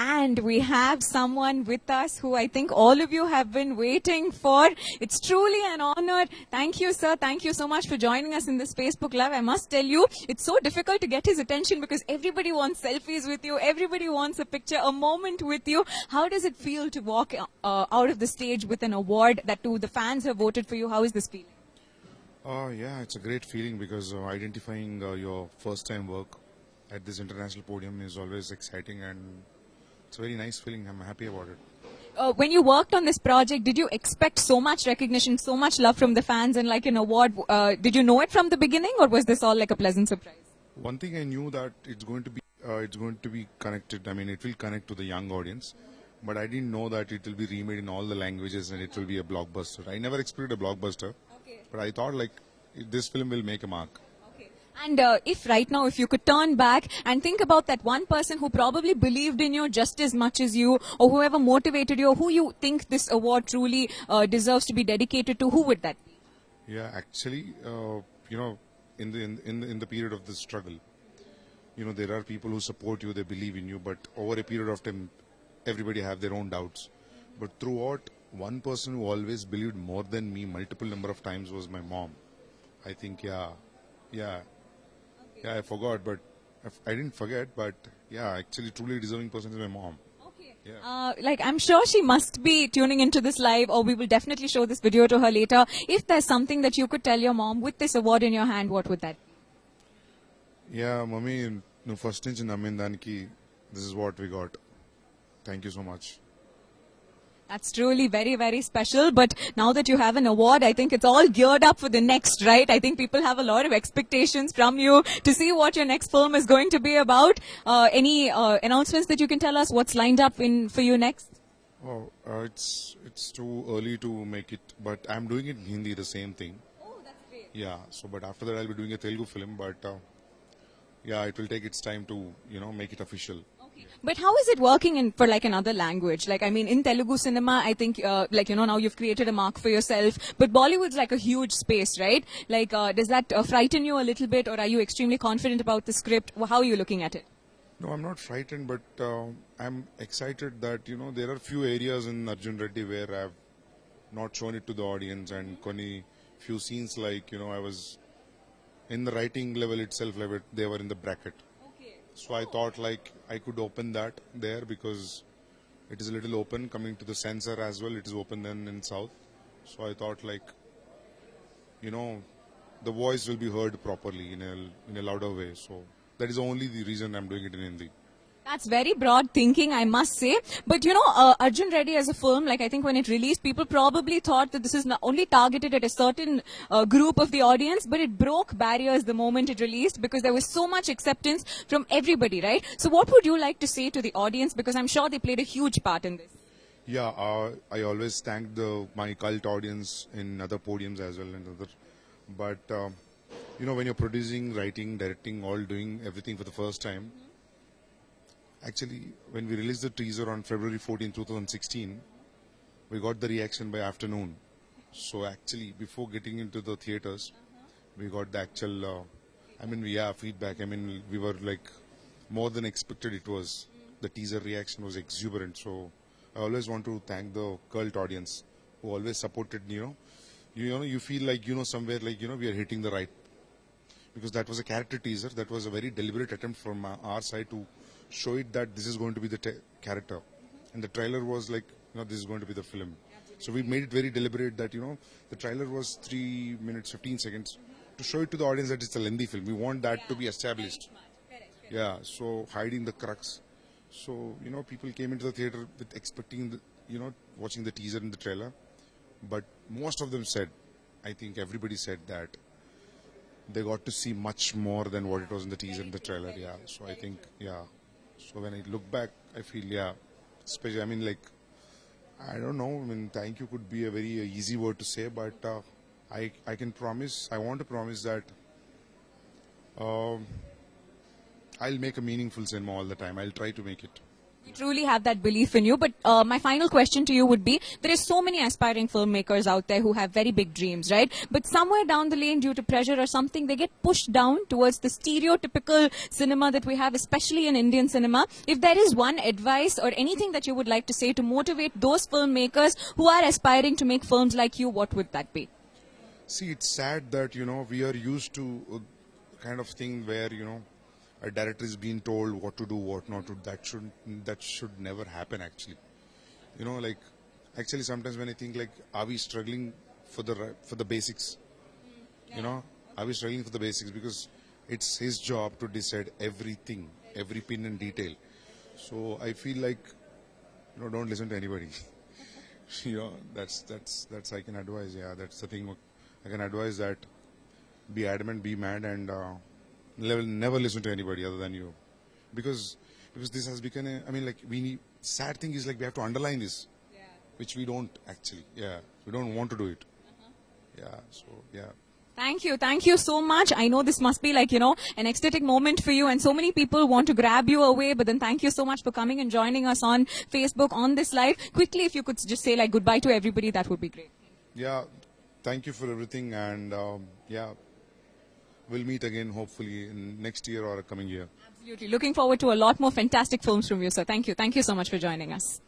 And we have someone with us who I think all of you have been waiting for. It's truly an honor. Thank you, sir. Thank you so much for joining us in this Facebook Live. I must tell you, it's so difficult to get his attention because everybody wants selfies with you. Everybody wants a picture, a moment with you. How does it feel to walk out of the stage with an award that too the fans have voted for you? How is this feeling? Yeah, it's a great feeling because identifying your first time work at this international podium is always exciting, and it's a very nice feeling. I'm happy about it. When you worked on this project, did you expect so much recognition, so much love from the fans and like an award? Did you know it from the beginning, or was this all like a pleasant surprise? One thing I knew that it's going to be connected. I mean, it will connect to the young audience, but I didn't know that it will be remade in all the languages and it will be a blockbuster. I never expected a blockbuster, but I thought like this film will make a mark. And if right now, if you could turn back and think about that one person who probably believed in you just as much as you, or whoever motivated you, or who you think this award truly deserves to be dedicated to, who would that be? Yeah, actually, in the period of the struggle, there are people who support you, they believe in you, but over a period of time, everybody have their own doubts. But throughout, one person who always believed more than me multiple number of times was my mom. I think, yeah, I forgot, but I didn't forget, but yeah, actually truly deserving person is my mom. Yeah. I'm sure she must be tuning into this live, or we will definitely show this video to her later. If there's something that you could tell your mom with this award in your hand, what would that be? Yeah, mommy, no first nunchi nammindaniki, this is what we got. Thank you so much. That's truly very, very special. But now that you have an award, I think it's all geared up for the next, right? I think people have a lot of expectations from you to see what your next film is going to be about. Any announcements that you can tell us? What's lined up for you next? Oh, it's too early to make it, but I'm doing it in Hindi, the same thing. Oh, that's great. Yeah, so but after that I'll be doing a Telugu film, but yeah, it will take its time to, make it official. But how is it working for like another language? Like, I mean, in Telugu cinema, I think, now you've created a mark for yourself. But Bollywood's like a huge space, right? Like, does that frighten you a little bit, or are you extremely confident about the script? How are you looking at it? No, I'm not frightened, but I'm excited that, there are few areas in Arjun Reddy where I've not shown it to the audience, and few scenes like, I was in the writing level itself, like they were in the bracket. So I thought like I could open that there because it is a little open coming to the censor as well. It is open then in South. So I thought like, the voice will be heard properly in a louder way. So that is only the reason I'm doing it in Hindi. That's very broad thinking, I must say. But Arjun Reddy as a film, like I think when it released, people probably thought that this is not only targeted at a certain group of the audience, but it broke barriers the moment it released because there was so much acceptance from everybody, right? So what would you like to say to the audience? Because I'm sure they played a huge part in this. Yeah, I always thank my cult audience in other podiums as well. But when you're producing, writing, directing, all doing everything for the first time, actually, when we released the teaser on February 14, 2016, we got the reaction by afternoon. So actually, before getting into the theaters, we got the actual, feedback. I mean, we were like, more than expected it was. The teaser reaction was exuberant. So I always want to thank the cult audience who always supported, you feel like, somewhere like, we are hitting the right. Because that was a character teaser. That was a very deliberate attempt from our side to show it that this is going to be the character, and the trailer was like, this is going to be the film. So we made it very deliberate that the trailer was 3 minutes 15 seconds to show it to the audience that it's a lengthy film. We want that to be established. Yeah, so hiding the crux. So people came into the theater with expecting watching the teaser and the trailer, but most of them said, I think everybody said that they got to see much more than what it was in the teaser and the trailer. Yeah, so I think, yeah. So when I look back, I feel, especially, I don't know, thank you could be a very easy word to say, but I want to promise that I'll make a meaningful cinema all the time. I'll try to make it. We truly have that belief in you. But my final question to you would be, there is so many aspiring filmmakers out there who have very big dreams, right? But somewhere down the lane, due to pressure or something, they get pushed down towards the stereotypical cinema that we have, especially in Indian cinema. If there is one advice or anything that you would like to say to motivate those filmmakers who are aspiring to make films like you, what would that be? See, it's sad that, we are used to a kind of thing where, a director is being told what to do, what not to. That should never happen, actually. Actually sometimes when I think, like, are we struggling for the basics? Are we struggling for the basics? Because it's his job to decide everything, every pin and detail. So I feel like, don't listen to anybody. That's I can advise. Yeah, that's the thing. I can advise that be adamant, be mad, and never listen to anybody other than you, because this has become sad thing is, like, we have to underline this, which we don't actually. Yeah, we don't want to do it. Yeah, so yeah. Thank you so much. I know this must be like, an ecstatic moment for you, and so many people want to grab you away, but then thank you so much for coming and joining us on Facebook on this live. Quickly, if you could just say, like, goodbye to everybody, that would be great. Yeah, thank you for everything, and we'll meet again hopefully in next year or a coming year. Absolutely. Looking forward to a lot more fantastic films from you, sir. Thank you. Thank you so much for joining us.